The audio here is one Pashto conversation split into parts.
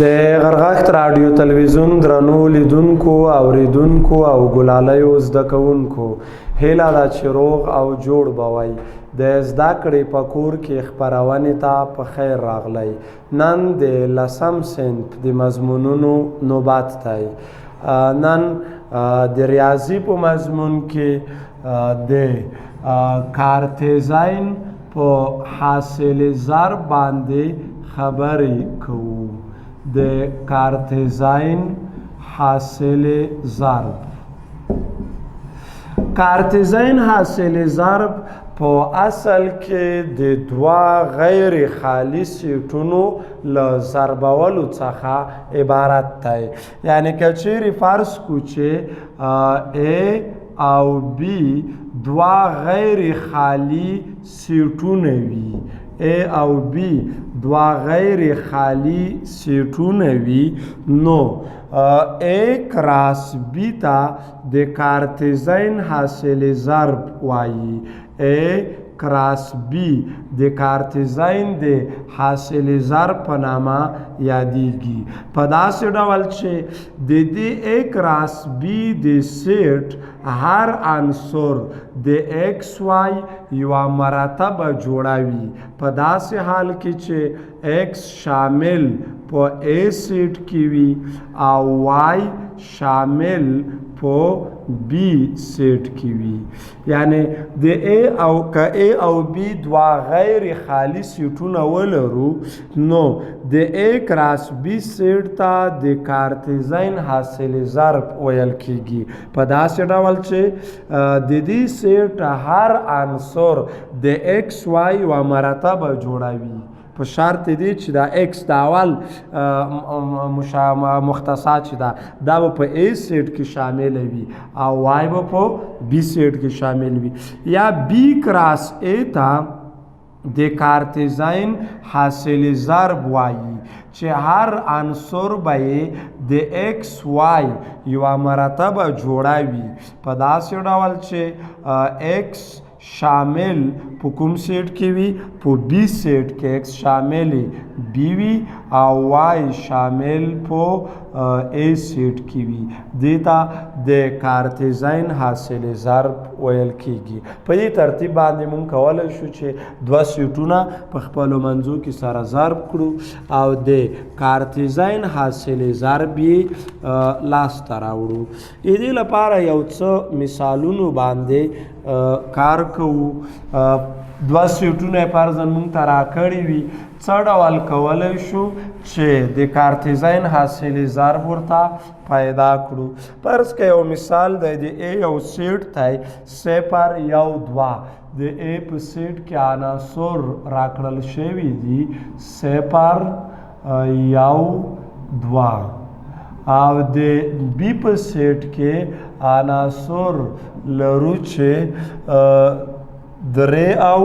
د غرغښت رادیو تلویزیون درنو لیدونکو اوریدونکو او ګلالیو زده کوونکو هیله ده چې روغ او جوړ به وئ د زده کړې په کور کې خپرونې ته په خیر راغلی نن د 10م صنف د مضمونونو نوبت دی نن د ریاضي په مضمون کې د کارتیزاین په حاصل ضرب باندې خبرې کوو د کارتیزاین حاصل ضرب کارتیزاین حاصل ضرب په اصل کې د دوه غیر خالي سیټونو له ضربولو څخه عبارت دی یعنی که چیرې فرض کړو چې A او B دوه غیر خالي سیټونه وي A او B دوه غیر خالی سیټونه وي نو A کراس B ته د کارتیزاین حاصل ضرب وایي A کراس B د کارتیزاین د حاصل ضرب په نامه یادیږي په داسې ډول چې د دې A کراس B د سیټ هر عنصر د ایکس وای یوه مرتبه جوړوي په داسې حال کې چې ایکس شامل په A سیټ کې وي او وای شامل په B سیټ کې وي یعنی د A او که A او B دوه غیر خالي سیټونه ولرو نو د A کراس B سیټ ته د کارتیزاین حاصل ضرب ویل کیږي په داسې ډول چې د دې سیټ هر عنصر د ایکس وای یوه مرتبه جوړوي په شرط دی چې دا ایکس د اول مختصا چې دا به په A سیټ کې شامل وي او وای به په B سیټ کې شامل وي یا B کراس A ته د کارتیزاین حاصل ضرب وایي چې هر عنصر به د ایکس وای یوه مرتبه جوړوي په داسې ډول چې ایکس شامل په کوم سیټ کې وي په B سیټ کې ایکس شامل B وي او وای شامل په A سیټ کې وي دې ته د کارتیزاین حاصل ضرب ویل کیږي په دې ترتیب باندې موږ کولی شو چې دوه سیټونه په خپلو منځو کې سره ضرب کړو او د کارتیزاین حاصل ضرب یې لاسته راوړو د دې لپاره یو څه مثالونو باندې کار کوو دوه سیټونه یې فرضاً موږ ته راکړي وي څه ډول کولی شو چې د کارتیزاین حاصل ضرب ورته پیدا کړو فرض که یو مثال دی د A یو سیټ دی 0 1 2 د A په سیټ کې عناصر راکړل شوي دي 0 1 2 او د B په سیټ کې عناصر لرو چې 3 او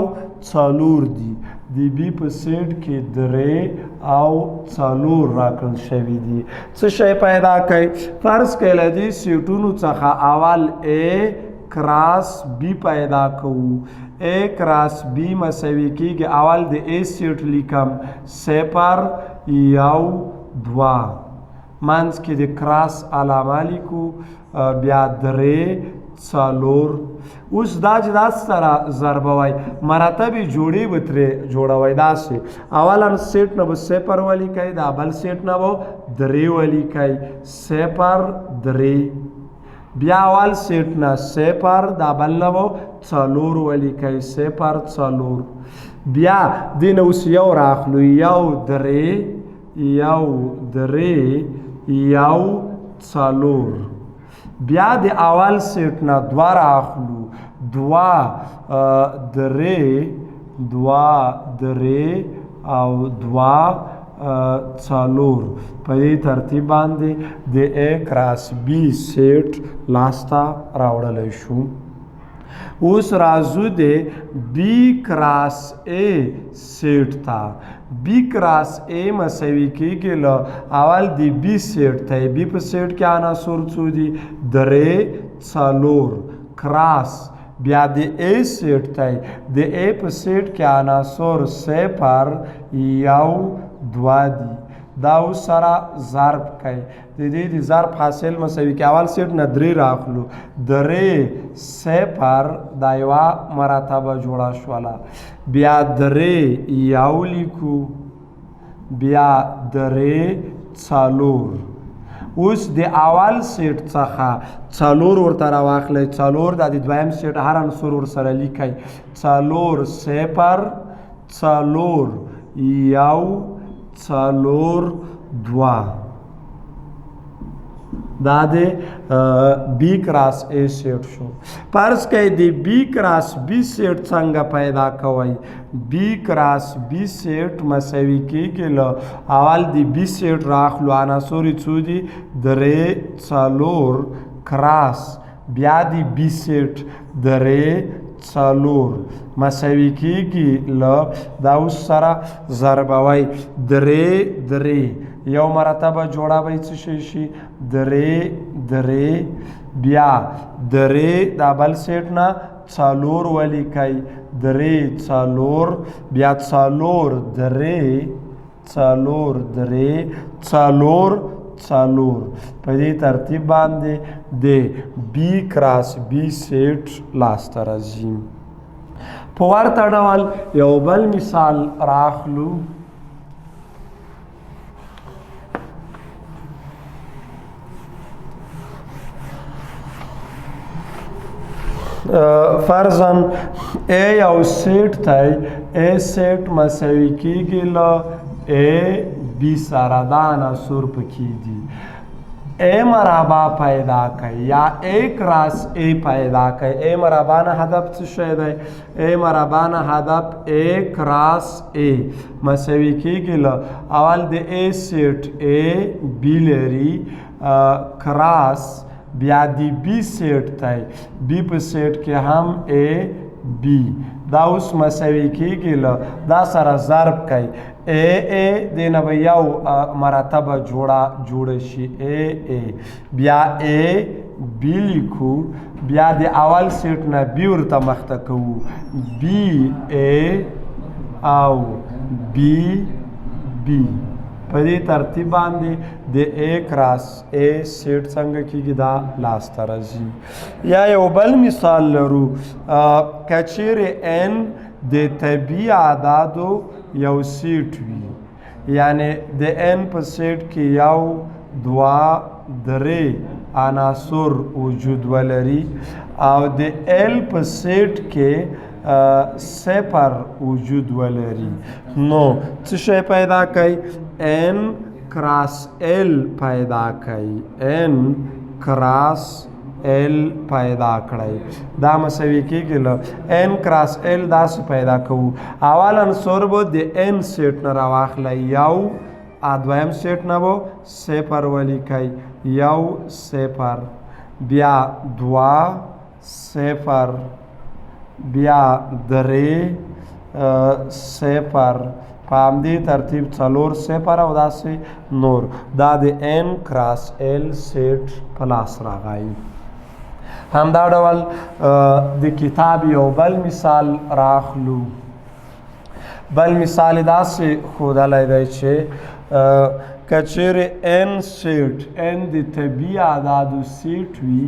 4 دي د B په سیټ کې 3 او 4 راکړل شوي دي څه شی پیدا کوي فرض کړئ له دې سیټونو څخه اول A کراس B پیدا کوو A کراس B مساوي کېږي اول د A سیټ لیکم 0 1 2 منځ کې د کراس علامه لیکو بیا 3 4 اوس دا چې دا سره ضربوئ مرتبې جوړې به ترې جوړوئ داسې اولا سیټ نه به 0 ولیکئ دا بل سیټ نه به 3 ولیکئ 0 3 بیا اول سیټ نه 0 دا بل نه به 4 ولیکئ 0 4 بیا دې نه اوس یو راخلو 1 3 1 3 1 4 بیا د اول سیټ نه 2 راخلو 2 3 2 3 او 2 4 په دې ترتیب باندې د A کراس B سیټ لاسته راوړلی شو اوس راځو د B کراس A سیټ ته B کراس A مساوي کېږي له اول د B سیټ ته B په سیټ کې عناصر څو دي 3 4 کراس بیا د A سیټ ته د A په سیټ کې عناصر 0 1 2 دي دا اوس سره ضرب کوي د دې د ضرب حاصل مساوي کې اول سیټ نه 3 راخلو 3 صفر دا یوه مرتبه جوړه شوله بیا 3 یو لیکو بیا 3 څلور اوس د اول سیټ څخه څلور ورته راواخلئ څلور دا د دویم سیټ هر عنصر ورسره لیکئ څلور صفر څلور یو څلور دوه دا د بی کراس ا سیټ شو فرض کړئ د بی کراس بی سیټ څنګه پیدا کوئ بی کراس بی سیټ مساوي کېږي له اول د بی سیټ راخلو عناصر یې څو دي 3 څلور کراس بیا د بی سیټ 3 څلور مساوي کېږي له دا اوس سره ضربوئ 3 یو مرتبه جوړوئ څه شی شي 3 بیا 3 دا بل سیټ نه څلور ولیکئ 3 څلور بیا څلور 3 څلور 3 څلور څلور په دې ترتیب باندې د بی کراس بی سیټ لاسته راځي په ورته ډول یو بل مثال راخلو فرضاً ا یو سیټ دی ا سیټ مساوي کېږي له ا بی سره دا عناصر پکې دي ا مربع پیدا کوي یا ا کراس ا پیدا کوي ا مربع نه هدف څه شی دی ا مربع نه هدف ا کراس ا مساوي کېږي له اول د ا سیټ ا بی لري کراس بیا دی بی سیټ دی بی په سیټ کې هم ا بی دا اوس مساوي کېږي له دا سره ضرب کوي ا دې نه به یو مرتبه جوړه شي ا بیا ا بی لیکو بیا د اول سیټ نه بی ورته مخته کوو بی ا او بی بی په دې ترتیب باندې د ا کراس ا سیټ څنګه کېږي دا لاسته راځي یا یو بل مثال لرو که چیرې n د طبیعي اعدادو یو سیټ وي یعنی د n په سیټ کې یو دوه درې عناصر وجود ولري او د l په سیټ کې صفر وجود ولري نو څه شی پیدا کوي n کراس l پیدا کوي n کراس l پیدا کړئ دا مساوي کېږي له n کراس l داسې پیدا کوو اول عنصر به د n سیټ نه راواخلئ یو دویم سیټ نه به صفر ولیکئ یو صفر بیا دوه صفر بیا 3 صفر په همدې ترتیب څلور صفر او داسې نور دا د n کراس l سیټ په لاس راغی همدا ډول د کتاب یو بل مثال راخلو بل مثال داسې ښودلی دی چې که چیرې n سیټ n د طبیعي اعدادو سیټ وي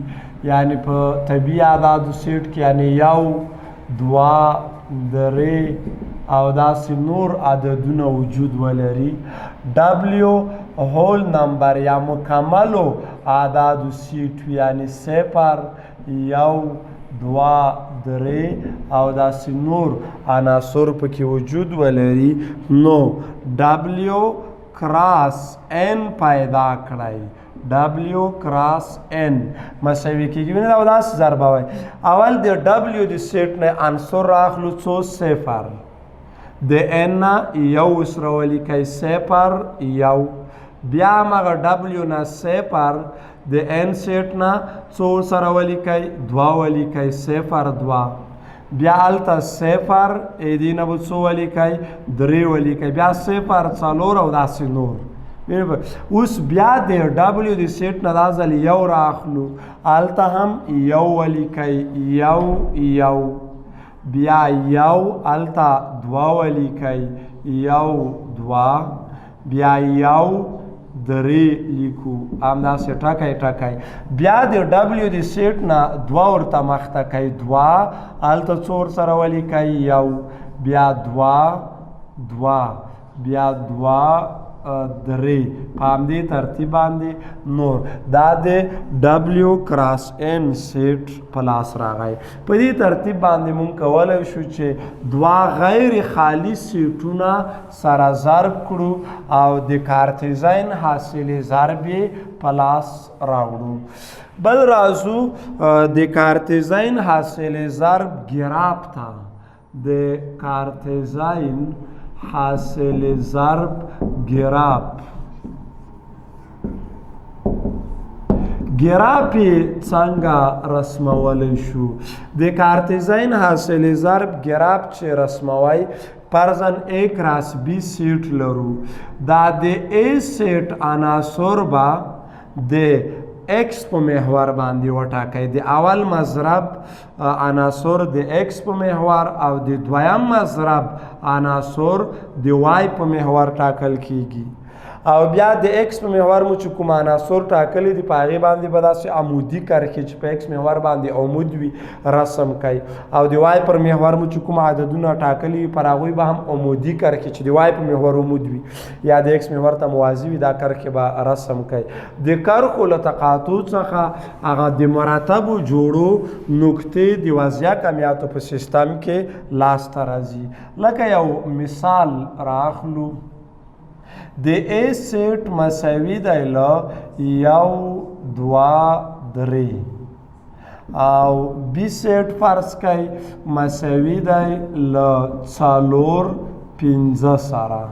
یعنی په طبیعي اعدادو سیټ کې یعنی یو دوه درې او داسې نور عددونه وجود ولري ډبلیو هول نمبر یا مکملو اعدادو سیټ وي یعنی صفر یو دوه درې او داسې نور عناصر پکې وجود ولري نو ډبلیو کراس n پیدا کړئ W کراس n مساوي کېږي وینئ دا داسې ضربوئ اول د W د سیټ نه عنصر راخلو څو صفر د n نه یو سره ولیکئ صفر یو بیا همغه W نه صفر د n سیټ نه څو سره ولیکئ دوه ولیکئ صفر دوه بیا هلته صفر دې نه به څو ولیکئ درې ولیکئ بیا صفر څلور او داسې نور اوس بیا د ډبلیو د سیټ نه دا ځل یو راخلو هلته هم یو ولیکئ یو بیا یو هلته دوه ولیکئ یو دوه بیا یو درې لیکو همداسې ټکی ټکی بیا د ډبلیو د سیټ نه دوه ورته مخته کوي دوه هلته څو ورسره ولیکئ یو بیا دوه بیا دوه درې په همدې ترتیب باندې نور دا د ډبلیو کراس ان سیټ په لاس راغی په دې ترتیب باندې مونږ کولی شو چې دوه غیر خالي سیټونه سره ضرب کړو او د کارتیزاین حاصلې ضرب یې په لاس راوړو بل راځو د کارتیزاین حاصلې ضرب ګراف ته د کارتیزاین حاصل ضرب گراف څنګه رسمولی شو د کارتیزاین حاصل ضرب گراف چې رسموي فرضاً A کراس B سیټ لرو دا د A سیټ عناصر به د x په محور باندې وټاکئ د اول مضرب عناصر د x په محور او د دویم مضرب عناصر د y په محور ټاکل کیږي او بیا د x په محور مو چې کوم عناصر ټاکلي دي په هغې باندې به داسې عمودي کرښې چې په x محور باندې عمود وي رسم کوي او د y پر محور مو چې کوم عددونه ټاکلي وي پر هغوی به هم عمودي کرښې چې د y په محور عمود وي یا د x محور ته موازي وي دا کرښې به رسم کوي د کرښو له تقاطع څخه هغه د مرتبو جوړو نقطې د وضعیه کمیاتو په سیستم کې لاسته راځي لکه یو مثال راخلو د A سیټ مساوي دی له یو دوه درې او B سیټ فرض کوئ مساوي دی له څلور پنځه سره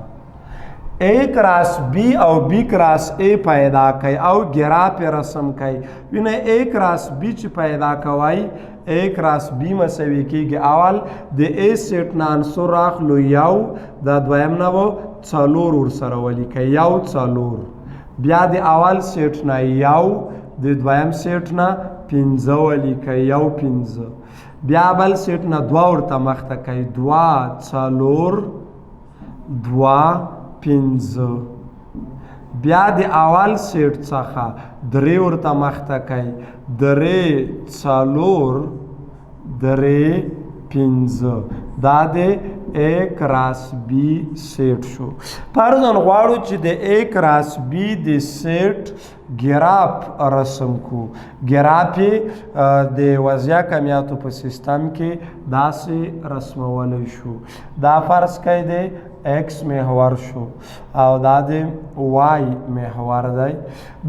A کراس B او B کراس A پیدا کوي او ګراف یې رسم کوي وینئ A کراس B چې پیدا کوئ A کراس B مساوي کېږي اول د A سیټ نه عنصر راخلو یو د دویم نه به څلور ورسره ولیکئ یو څلور بیا د اول سیټ نه یو د دویم سیټ نه پنځه ولیکئ یو پنځه بیا بل سیټ نه دوه ورته مخته کوئ دوه څلور دوه پنځه بیا د اول سیټ څخه درې ورته مخته کوئ درې څلور درې پنځه دا د A کراس B سیټ شو فرضاً غواړو چې د A کراس B د سیټ ګراف رسم کو ګراف یې د وضعیه کمیاتو په سیستم کې داسې رسمولی شو دا فرض کوئ د x محور شو او دا د y محور دی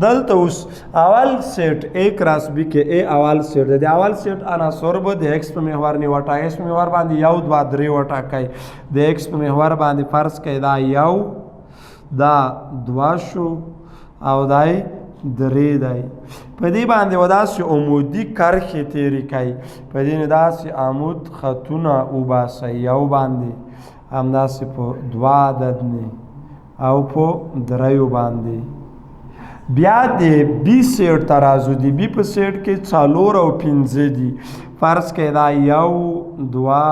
دلته اوس اول سیټ A کراس B کې A اول سیټ دی د اول سیټ عناصر به د x په محور نه وټاکئ x په محور باندې یو دوه درې وټاکئ د x په محور باندې فرض کوئ دا یو دا دوه شو او دای درې دی په دې باندې به داسې عمودي کرښې تېرې کوئ په دې نه داسې عمود خطونه وباسئ یو باندې همداسې په دوه عدد نه او په دریو باندې بیا د B سیټ ته راځو د B په سیټ کې څلور او پنځه دي فرض کوئ دا یو دوه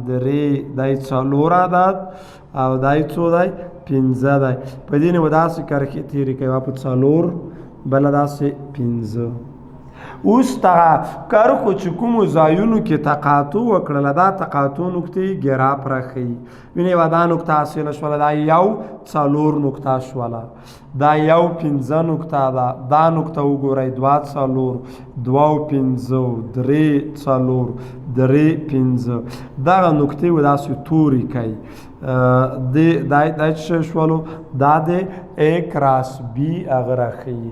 درې دی څلور عدد او دی څو دی پنځه دی په دې نه به داسې کرښې تېرې کوئ په څلور بله داسې پنځه اوس دغه کرښو چې کومو ځایونو کې تقاطع وکړله دا تقاطع نقطې ګراف راښیي وینئ یوه دا نقطه حاصله شوله دا یو څلور نقطه شوله دا یو پنځه نقطه ده دا نقطه وګورئ دوه څلور دوه او پنځه درې څلور درې پنځه دغه نقطې به داسې تورې کوي دا څه شولو دا د A کراس B هغه راښیي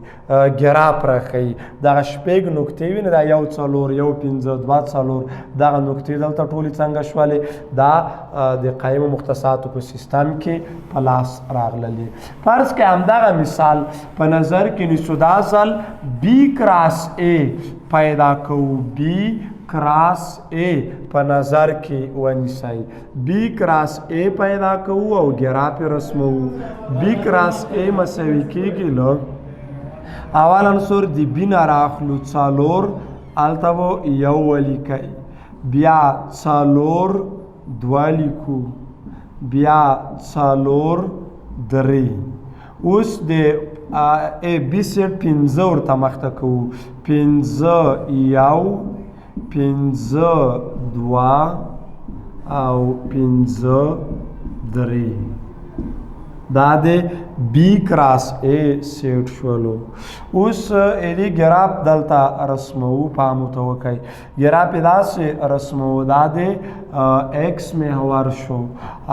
ګراف راښیي دغه شپږ نقطې وینې دا یو څلور یو پنځه دوه څلور دغه نقطې دلته ټولې څنګه شولې دا د قایمو مختصاتو په سیستم کې په لاس راغللې فرض کې همدغه مثال په نظر کې نیسو دا ځل B کراس A پیدا کوو B کراس A په نظر کې ونیسئ B کراس A پیدا کوو او ګراف یې رسموو B کراس A مساوي کېږي له اول عنصر د B نه راخلو څلور هلته به یو ولیکئ بیا څلور دوه لیکو بیا څلور درې. اوس د بي سیټ 15 ورته مخته کوو. 15 1 15 2 او 15 3 دا د بی کراس ا سیټ شولو. اوس ایلی ګراف دلته رسمو پام ورته وکئ. ګراف یې داسې رسمو دا د ایکس محور شو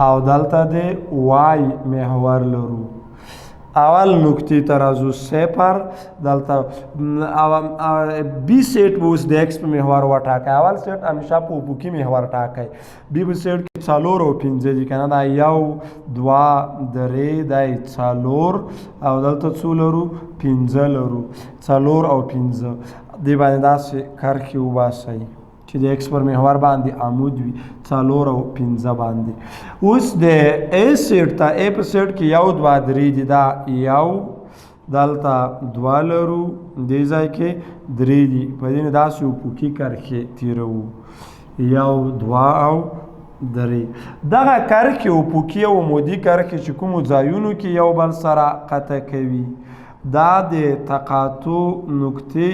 او دلته د وای محور لرو. اول نقطې ته راځو 0 دلته بي سیټ به اوس د ایکس په محور وټاکئ. اول سیټ همیشه په افقي محور ټاکئ. بي په سیټ کې 4 او 15 دي که نه، دا 1 2 3 دی 4 او دلته څو لرو 15 لرو. 4 او 15 دې باندې داسې کرښې وباسئ چې د ایکس پر محور باندې عمود وي 4 او 15 باندې. اوس د ا سیټ ته ا په سیټ کې 1 2 3 دي، دا 1 دلته 2 لرو، دې ځای کې 3 دي. په دې نه داسې افقي کرښې تیروو 1 2 او 3. دغه کرښې افقي او عمودي کرښې چې کومو ځایونو کې یو بل سره قطع کوي دا د تقاطع نقطې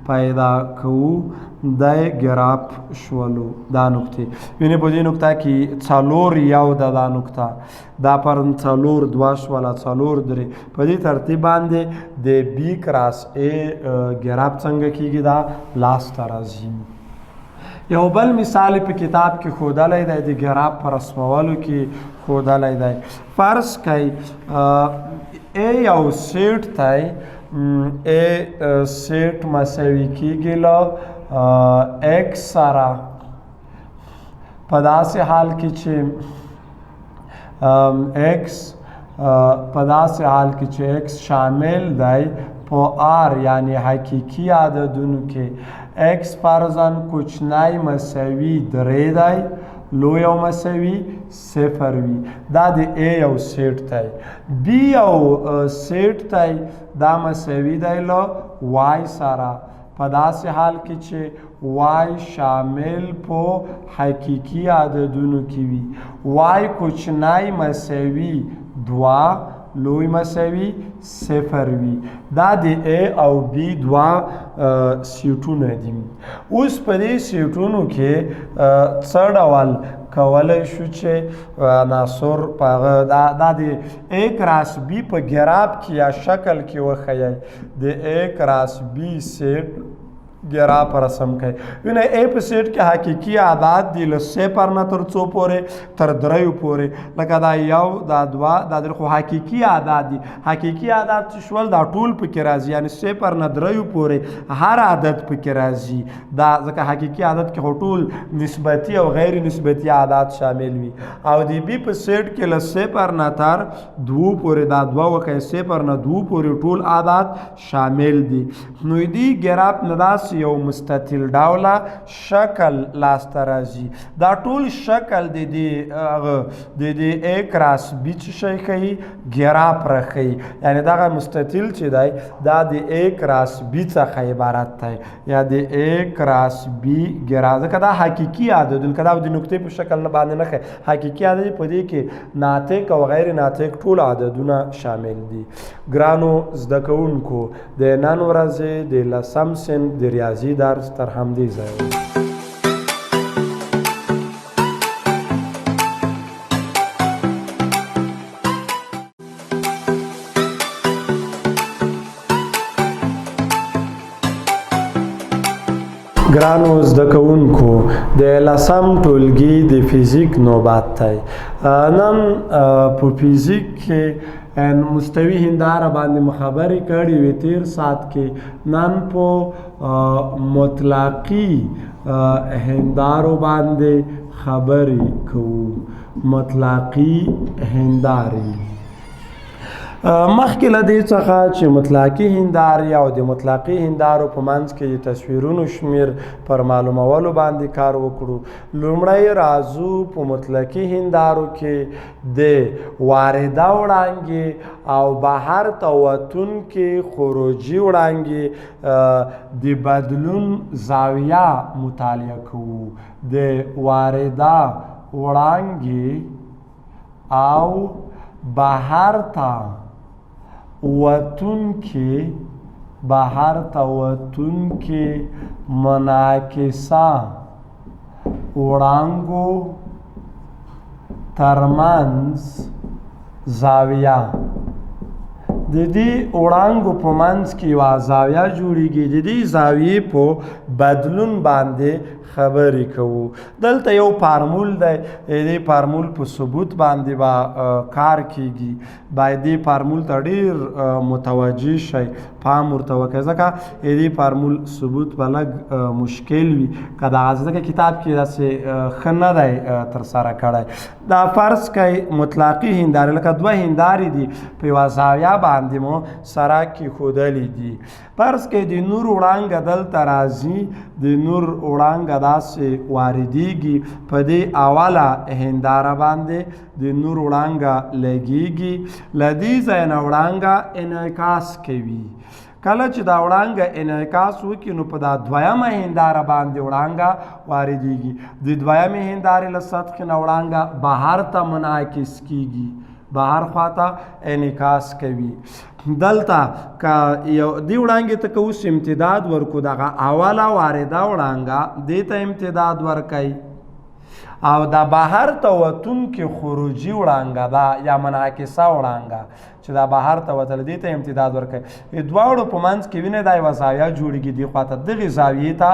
پیدا کوو د ګراف شولو. دا نقطې یعنې په دې نقطه کې 4 1 دا نقطه دا پر 4 2 شوله 4 3 په دې ترتیب باندې د بي کراس ا ګراف څنګه کیږي دا لاسته راځي. یو بل مثال په کتاب کې ښودلی دی د ګراف په رسمولو کې ښودلی دی. فرض کئ ا یو سیټ دی، ا سیټ مساوي کیږي له ایکس سره په داسې حال کې چې ایکس شامل دی په آر یعنی حقیقي عددونو کې. ایکس فرضاً کوچنی مساوي 3 دی، لوی او مساوي 0 وي. دا د ا یو سیټ دی. بي یو سیټ دی، دا مساوي دی له وای سره په داسې حال کې چې وای شامل په حقیقي عددونو کې وي. وای کوچنی مساوي 2، لوی مساوي 0 وي. دا د ا او بي 2 سیټونه دي. اوس په دې سیټونو کې څه ډول کولی شو چې عناصر په هغه دا د ا کراس بي په ګراف کې یا شکل کې وښیئ. د ا کراس بي سیټ ګراف رسم کړئ. وینئ ا په سیټ کې حقیقي اعداد دي له 0 نه تر څو پورې تر 3 پورې، لکه دا 1 دا 2 دا 3 خو حقیقي اعداد دي. حقیقي اعداد چې شول دا ټول پکې راځي، یعنی 0 نه 3 پورې هر عدد پکې راځي. دا ځکه حقیقي عدد کې خو ټول نسبتي او غیر نسبتي اعداد شامل وي. او د بي په سیټ کې له 0 نه تر 2 پورې دا 2 وکړئ 0 نه 2 پورې ټول اعداد شامل دي. نو دې ګراف نه داسې یو مستطیل ډوله شکل لاسته راځي. دا ټول شکل د دې ا کراس بي څه شی ښیي؟ ګراف راښیي. یعنې دغه مستطیل چې دی دا د ا کراس بي څخه عبارت دی یا د ا کراس بي ګراف. ځکه دا حقیقي عددونه که دا د نقطې په شکل نه باندې نه ښیي، حقیقي عدد په دې کې ناطق او غیر ناطق ټول عددونه شامل دي. ګرانو زده کوونکو د نن ورځې د 10م صنف د ریاضي درس تر همدې ځایه. ګرانو زده کوونکو د 10م ټولګي د فزیک نوبت دی. نن په فزیک کې مستوي هنداره باندې خبرې کړې وې تیر ساعت کې. نن په مطلقي هندارو باندې خبرې کوو. مطلقي هندارې مخکې له دې څخه چې مطلقي هندارې او د مطلقي هندارو په منځ کې د تصویرونو شمیر پر معلومولو باندې کار وکړو. لومړی راځو په مطلقي هندارو کې د وارده وړانګې او بهر ته وتونکې خروجي وړانګې د بدلون زاویه مطالعه کوو. د وارده وړانګې او بهر ته وتونکې منعکسه وړانګو ترمنځ زاویه. د دې وړانګو په منځ کې یوه زاویه جوړیږي. د دې زاویې په بدلون باندې خبرې کوو. دلته یو فارمول دی. دې فارمول په ثبوت باندې به کار کیږي. باید دې فارمول ته ډېر متوجه شئ، پام ورته وکړئ، ځکه دې فارمول ثبوت به لږ مشکل وي که دغه ځکه کتاب کې داسې ښه نه دی ترسره کړی. دا فرض کئ مطلقي هندارې لکه دوه هندارې دي په یوه زاویه باندې مو سره کېښودلې دي. فرض کئ د نور وړانګه دلته راځي، د نور وړانګه داسې واردېږي، په دې اوله هنداره باندې د نور وړانګه لګېږي، له دې ځای نه وړانګه انعکاس کوي. کله چې دا وړانګه انعکاس وکړي نو په دا دویمه هنداره باندې وړانګه واردېږي. د دویمې هندارې له سطحې نه وړانګه بهر ته منعکس کیږي، بهر خواته انعکاس کوي. دلته که یو دې وړانګې ته که اوس امتداد ورکړو، دغه اوله وارده وړانګه دې ته امتداد ورکوي، او دا بهر ته وتونکې خروجي وړانګه ده یا منعکسه وړانګه چې دا بهر ته وتله دې ته امتداد ورکوي. دواړو په منځ کې وینئ دا یوه زاویه جوړېږي. دې خواته دغې زاویې ته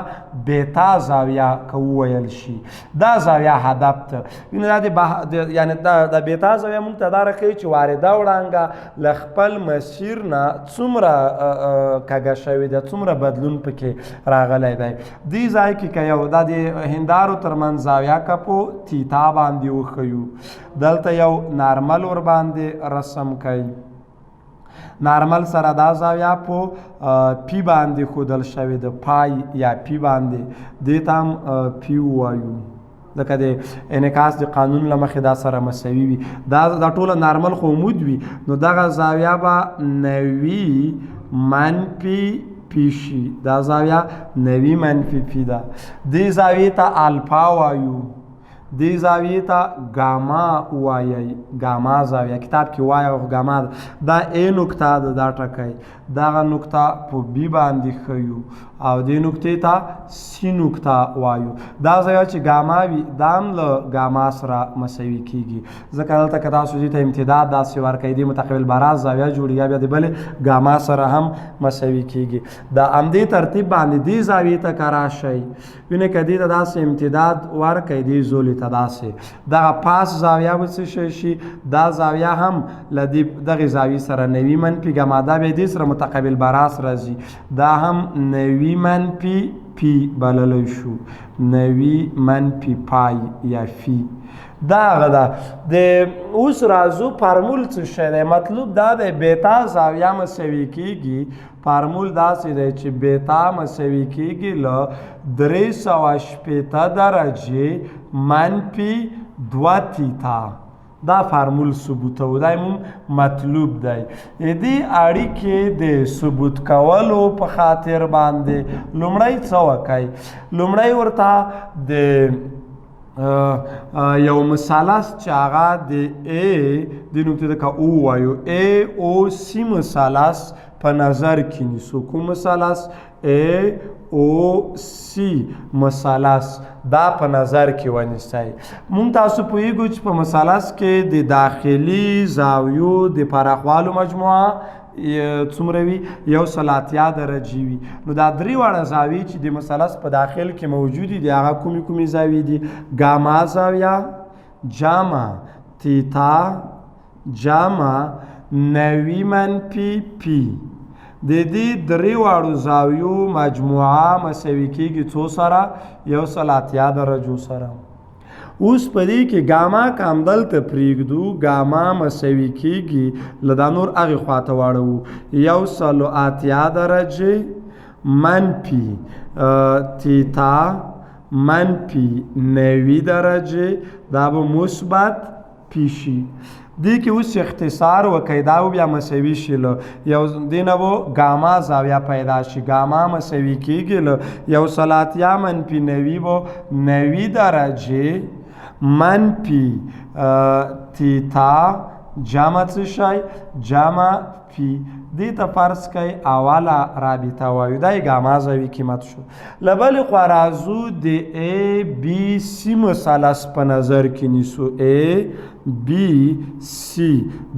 بیتا زاویه که وویل شي. دا زاویه هدف ته وینئ دا یعنې دا بیتا زاویه مونږ ته دا راښیي چې وارده وړانګه له خپل مسیر نه څومره کږه شوې ده، څومره بدلون پکې راغلی دی. دې ځای کې که یو دا د هندارو ترمنځ زاویه که په تیتا باندې وښیو، دلته یو نارمل ورباندې رسم کوي. نارمل سره دا زاویه په پی باندې ښودل شوې ده، پای یا پی باندې، دې ته هم پی ووایو ځکه د انعکاس د قانون له مخې دا سره مساوي وي. دا ټوله نارمل خو عمود وي، نو دغه زاویه به 90 منفي پی شي. دا زاویه 90 منفي پی ده. دې زاویې ته الفا وایو، دې زاویې ته ګاما وایي، ګاما زاویه کتاب کې وایي او ګاما ده. دا ا نقطه ده، دا ټکی دغه نقطه په بي باندې ښیو او دې نقطې ته سی نقطه وایو. دا زاویه چې ګاما وي دا هم له ګاما سره مساوي کیږي، ځکه دلته که تاسو دې ته امتداد داسې ورکوئ دې متقابل براز زاویه جوړېږي، بیا د بلې ګاما سره هم مساوي کیږي. دا همدې ترتیب باندې دې زاویې ته که راشئ وینئ که دې ته داسې امتداد ورکوئ دې زولې ته داسې دغه پاس زاویه به څه شي، دا زاویه هم له دغې زاویې سره 90 منفي ګاما، دا بیا دې سره متقابل براس راځي، دا هم 90 منفي پی بللی شو، 90 منفي پای یا فی. دا هغه ده. د اوس راځو فارمول څه شی دی. مطلوب دا دی بیتا زاویه مساوي کیږي. فارمول داسې دی چې بیتا مساوي کیږي له 380 درجې منفي 2 تیتا. دا فارمول ثبوتو دا مون مطلوب دی. دې اړیکې د ثبوت کولو په خاطر باندې لومړی څه وکئ، لومړی ورته د یو مثلث چې هغه د ا د نقطې ته که او وایو ا او سی مثلث په نظر کې نیسو. کوم مثلث؟ ا او سی مثلث دا په نظر کې ونیسئ. مونږ تاسو پوهیږو چې په مثلث کې د داخلي زاویو د پراخوالو مجموعه څومره وي؟ 180 درجې وي. نو دا درې واړه زاویې چې د مثلث په داخل کې موجودې دي هغه کومې زاویې دي؟ ګاما زاویه جمع تیتا جمع 90 منفي پی. د دې درې واړو زاویو مجموعه مساوي کیږي څو سره؟ 180 درجو سره. اوس په دې کې ګاما که همدلته پرېږدو ګاما مساوي کیږي له دا نور هغې خواته واړوو 180 درجې منفي تیتا منفي 90 درجې دا به مثبت پی شي. دې کې اوس اختصار وکئ دا بیا مساوي شي له یو دې نه به ګاما زاویه پیدا شي. ګاما مساوي کیږي له 180 منفي 90 به 90 درجې منفي تیتا جمع څه شی جمع پی دې ته فرض کوي اوله رابطه وایو دا یې ګاما زاویې قیمت شو له بلې خوا راځو د A B C مثلث په نظر کې نیسو A B C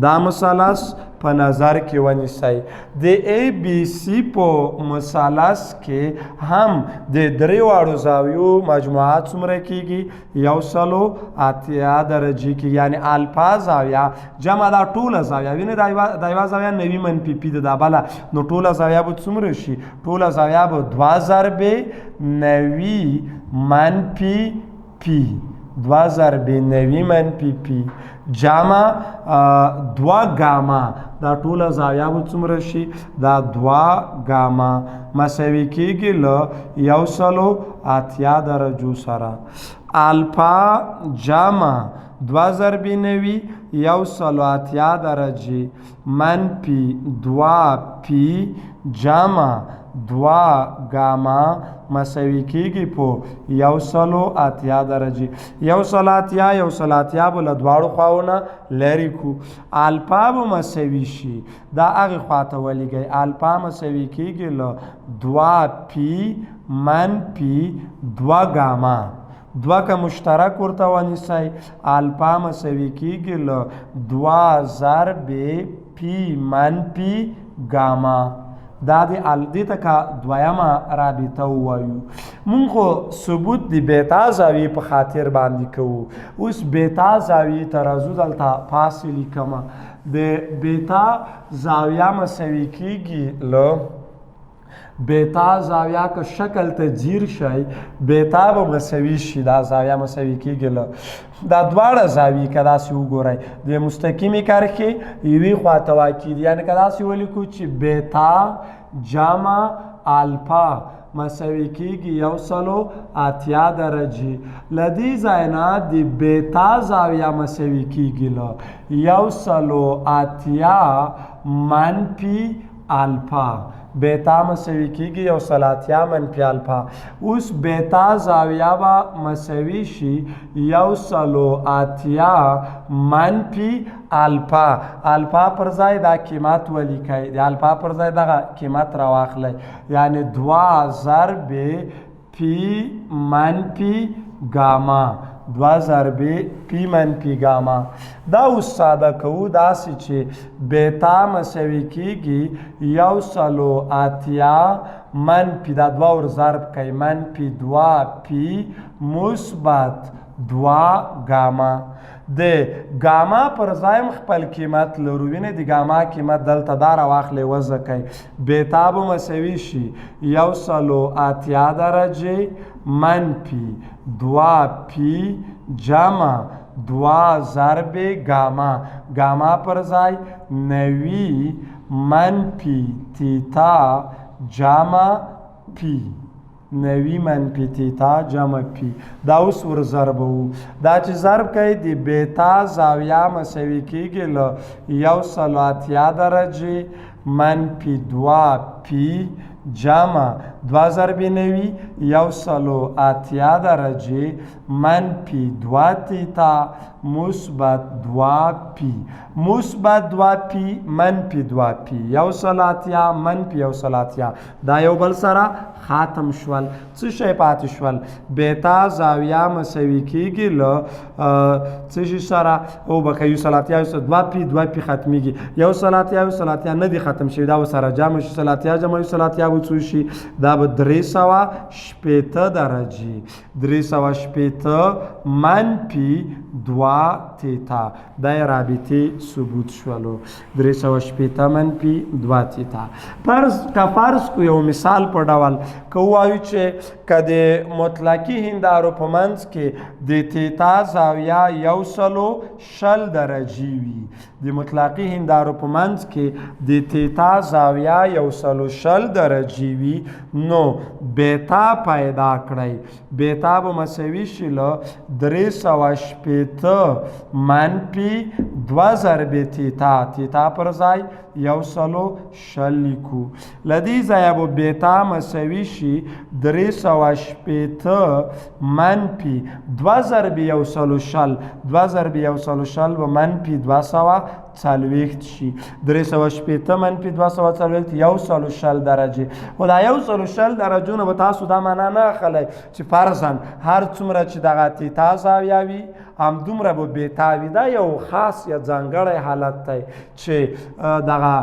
دا مثلث په نظر کې ونیسئ د ABC په مثلث کې هم د درې واړو زاویو مجموعات څومره کېږي 180 درجې کې یعنی الفا زاویه جمع دا ټوله زاویه وینې دا یوه زاویه 90 منفي پي ده دا بله نو ټوله زاویه به څومره شي ټوله زاویه به 2 ضربې 90 منفي پي 2 ضربې 90 منفي پي جمع 2 ګاما دا ټوله زاویه به څومره شي دا 2 ګاما مساوي کېږي له 180 درجو سره الفا جمع 2 ضربې 90 180 درجې منفي 2 پي جمع 2 ګاما مساوي کېږي په 180 درجې 180 به له دواړو خواونه لرې کړو الفا به مساوي شي دا هغې خواته ولیږئ الفا مساوي کېږي له 2 پي منفي 2 ګاما 2 که مشترک ورته ونیسئ الفا مساوي کېږي له 2 ضربې پي منفي ګاما دا دې ته که دویمه رابطه ووایو مونږ خو ثبوت د بیتا زاویې په خاطر باندې کوو اوس بیتا زاویې ته راځو دلته پاسې لیکمه د بیتا زاویه مساوي کېږي له بیتا زاویه که شکل ته ځیر شئ بیتا به مساوي شي دا زاویه مساوي کېږي له دا دواړه زاویې که داسې وګورئ د مستقیمې کرښې یوې خواته واقع دي یعنې که داسې ولیکو چې بیتا جمع الفا مساوي کېږي 180 درجې له دې ځای نه د بیتا زاویه مساوي کېږي له 180 منفي الفا بیتا مساوي کېږي 180 منفي الفا اوس بیتا زاویه به مساوي شي 180 منفي الفا الفا پر ځای دا قیمت ولیکئ د الفا پر ځای دغه قیمت راواخلئ یعنی 2 ضربې پي منفي ګاما 2 ضربې پي منفي ګاما دا اوس ساده کوو داسې چې بیتا مساوي کېږي 180 منفي دا 2 ور ضرب کوي منفي 2 پي مثبت 2 ګاما د ګاما پر ځای خپل قیمت لرو وینې د ګاما قیمت دلته دا راواخلئ وضع کوئ بیتا به مساوي شي 180 درجې منفي 2 پي جمع 2 ضربې ګاما ګاما پر ځای 90 منفي تیتا جمع پي 90 منفي تیتا جمع پي دا اوس ور ضربوو دا چې ضرب کوي د بیتا زاویه مساوي کېږي له 180 درجې منفي 2 پي جمع 2 ضربې 90 180 درجې منفي 2 تیتا مثبت 2 پي مثبت 2 پي منفي 2 پي 180 منفي 180 دا یو بل سره ختم شول څه شی پاتې شول بیتا زاویه مساوي کېږي له څه شي سره وبښئ 180 2 پي 2 پي ختمیږي 180 نه دي ختم شوي دا ورسره جمع شي 180 جمع 180 به څو شي دا به 360 درجې 360 منفي 2 تیتا دا یې رابطې ثبوت شولو 360 منفي 2 تیتا فرض کو یو مثال په ډول که ووایو چې که د مطلقي هندارو په منځ کې د تیتا زاویه 120 درجې وي د مطلقي هندارو په منځ کې د تیتا زاویه 120 درجې وي نو بیتا پیدا کړئ بیتا به مساوي شي له 360 منفي 2 ضربې تیتا تیتا پر ځای 120 لیکو له دې ځایه به بیتا مساوي شي 360 منفي 2 ضربې 120 2 ضربې 120 به منفي 240 څلوېښت شي. 360 منفي 240 140 درجې. خو دا 140 درجو نه به تاسو دا معنا نه اخلئ چې فرضاً هر څومره چې دغه تیتا زاویه وي همدومره به بیتا وي. دا یو خاص یا ځانګړی حالت دی چې دغه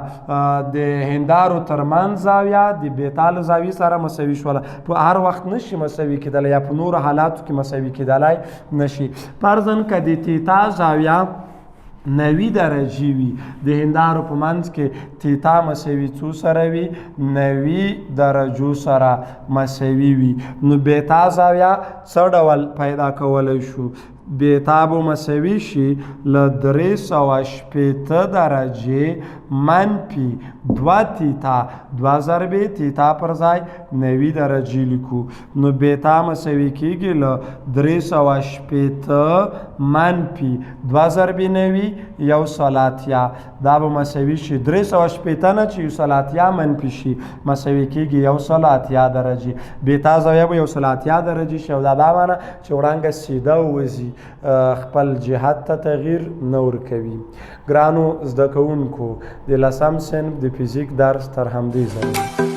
د هندارو ترمنځ زاویه د بیتا له زاویې سره مساوي شوله. په هر وخت نشي مساوي کېدلی یا په نورو حالاتو کې مساوي کېدلی نشي. فرضاً که د تیتا زاویه 90 درجې وي د هندارو په منځ کې تیتا مساوي څو سره وي 90 درجو سره مساوي وي نو بیتا زاویه څه ډول پیدا کولی شو؟ بیتا به مساوي شي له 360 درجې منفي 2 تیتا 2 ضربې تیتا پر ځای 90 درجې لیکو نو بیتا مساوي کېږي له 360 منفي 2 ضربې 90 180. دا به مساوي شي 380 نه چې 180 منفي شي مساوي کېږي 180 درجې. بیتا زاویه به 180 درجې شي او دا معنی چې وړانګه سیده ووځي خپل جهت ته تغییر نه ورکوي. ګرانو زده کوونکو د 10م صنف د فزیک درس تر همدې ځایه